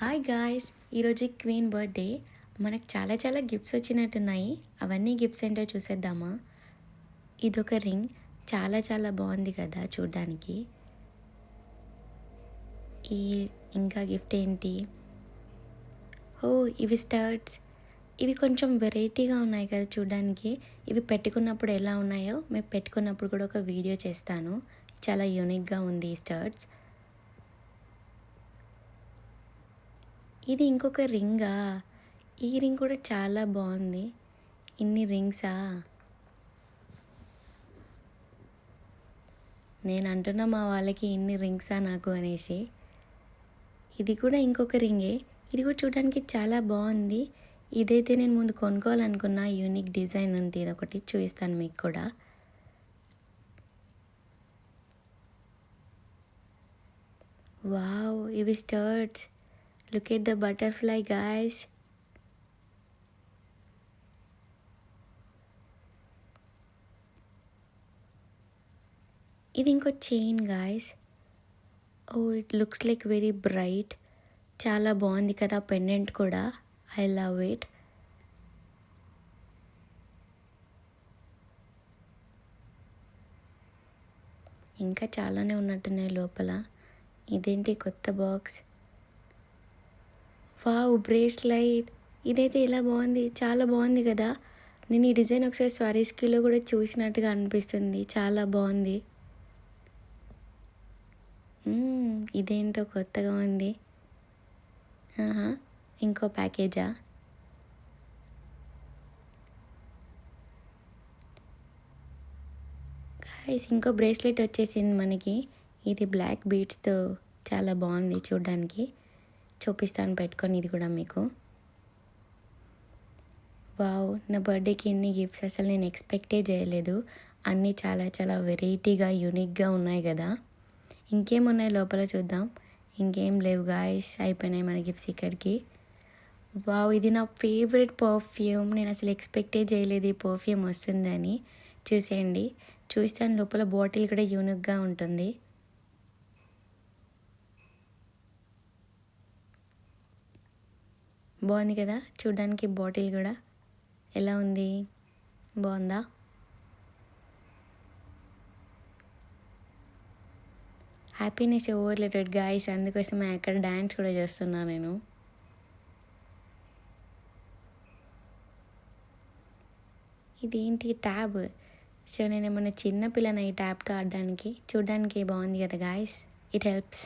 Hi guys, ఈరోజు queen birthday. మనకు చాలా చాలా గిఫ్ట్స్ వచ్చినట్టున్నాయి. అవన్నీ గిఫ్ట్స్ ఏంటో చూసేద్దామా? ఇదొక రింగ్, చాలా చాలా బాగుంది కదా చూడ్డానికి. ఈ ఇంకా గిఫ్ట్ ఏంటి? ఓ, ఇవి స్టర్ట్స్. ఇవి కొంచెం వెరైటీగా ఉన్నాయి కదా చూడ్డానికి. ఇవి పెట్టుకున్నప్పుడు ఎలా ఉన్నాయో మేము పెట్టుకున్నప్పుడు కూడా ఒక వీడియో చేస్తాను. చాలా యూనిక్గా ఉంది ఈ స్టర్ట్స్. ఇది ఇంకొక రింగా? ఈ రింగ్ కూడా చాలా బాగుంది. ఇన్ని రింగ్సా? నేను అంటున్నా మా వాళ్ళకి ఇన్ని రింగ్సా నాకు అనేసి. ఇది కూడా ఇంకొక రింగే. ఇది కూడా చూడడానికి చాలా బాగుంది. ఇదైతే నేను ముందు కొనుక్కోవాలనుకున్న యూనిక్ డిజైన్ ఉంది. ఇది ఒకటి చూపిస్తాను మీకు కూడా. వావ్, ఇవి studs. Look at the butterfly guys. ఇది ఇంకో chain guys. Oh, it looks like very bright. చాలా బాగుంది కదా పెండెంట్ కూడా. I love it. ఇంకా చాలానే ఉన్నట్టున్నాయి లోపల. ఇదేంటి కొత్త బాక్స్? Wow, bracelet. ఇదైతే ఇలా బాగుంది, చాలా బాగుంది కదా. నేను ఈ డిజైన్ ఒకసారి స్వారీస్కీలో కూడా చూసినట్టుగా అనిపిస్తుంది. చాలా బాగుంది. ఇదేంటో కొత్తగా ఉంది. ఆహా, ఇంకో ప్యాకేజా? గైస్, ఇంకో బ్రేస్లెట్ వచ్చేసింది మనకి. ఇది బ్లాక్ బీడ్స్తో చాలా బాగుంది చూడ్డానికి. చూపిస్తాను పెట్టుకొని ఇది కూడా మీకు. వావ్, నా బర్త్డేకి ఇన్ని గిఫ్ట్స్ అసలు నేను ఎక్స్పెక్టే చేయలేదు. అన్నీ చాలా చాలా వెరైటీగా యూనిక్గా ఉన్నాయి కదా. ఇంకేమున్నాయి లోపల చూద్దాం. ఇంకేం లేవు గాయస్, అయిపోయినాయి మన గిఫ్ట్స్ ఇక్కడికి. వావ్, ఇది నా ఫేవరెట్ పర్ఫ్యూమ్. నేను అసలు ఎక్స్పెక్టే చేయలేదు ఈ పర్ఫ్యూమ్ వస్తుందని. చూసేయండి. చూస్తాను లోపల బాటిల్ కూడా యూనిక్గా ఉంటుంది. బాగుంది కదా చూడ్డానికి బాటిల్ కూడా. ఎలా ఉంది? బాగుందా? హ్యాపీనెస్ ఓవర్లోటెడ్ గాయస్, అందుకోసమే అక్కడ డ్యాన్స్ కూడా చేస్తున్నా నేను. ఇదేంటి ట్యాబ్? సో నేను ఏమన్నా చిన్న పిల్లన ఈ ట్యాబ్తో ఆడడానికి? చూడ్డానికి బాగుంది కదా గాయస్. It helps.